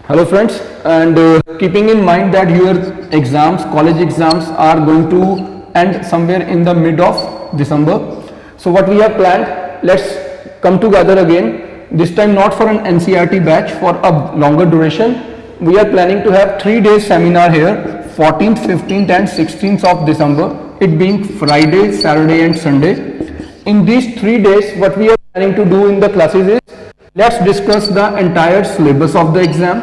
Hello friends, and keeping in mind that your exams, college exams are going to end somewhere in the mid of December. So what we have planned, let's come together again, this time not for an NCERT batch, for a longer duration. We are planning to have 3 days seminar here, 14th, 15th and 16th of December, it being Friday, Saturday and Sunday. In these 3 days, what we are planning to do in the classes is, let's discuss the entire syllabus of the exam,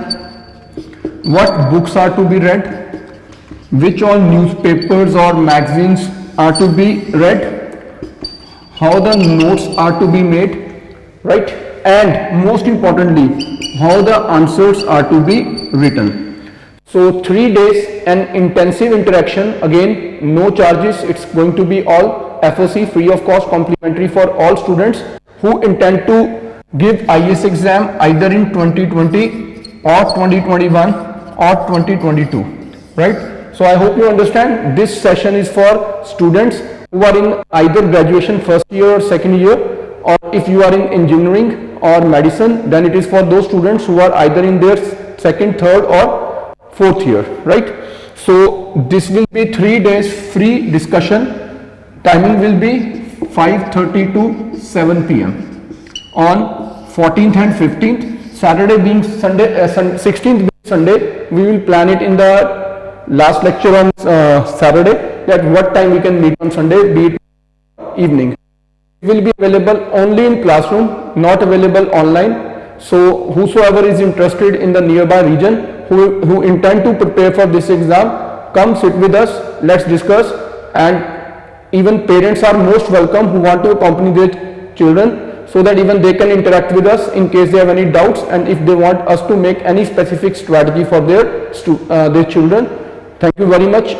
what books are to be read, which all newspapers or magazines are to be read, how the notes are to be made, right? And most importantly, how the answers are to be written. So 3 days and intensive interaction, again no charges, it's going to be all FOC, free of cost, complimentary for all students who intend to give IAS exam either in 2020 or 2021 or 2022, right? So I hope you understand this session is for students who are in either graduation first year or second year, or if you are in engineering or medicine, then it is for those students who are either in their second, third or fourth year, right? So this will be 3 days free discussion. Timing will be 5:30 to 7 p.m. on 14th and 15th, Saturday being Sunday, 16th being Sunday. We will plan it in the last lecture on Saturday, that what time we can meet on Sunday, be it evening. It will be available only in classroom, not available online. So whosoever is interested in the nearby region who intend to prepare for this exam, come sit with us, let's discuss. And even parents are most welcome who want to accompany their children, so that even they can interact with us in case they have any doubts and if they want us to make any specific strategy for their children. Thank you very much.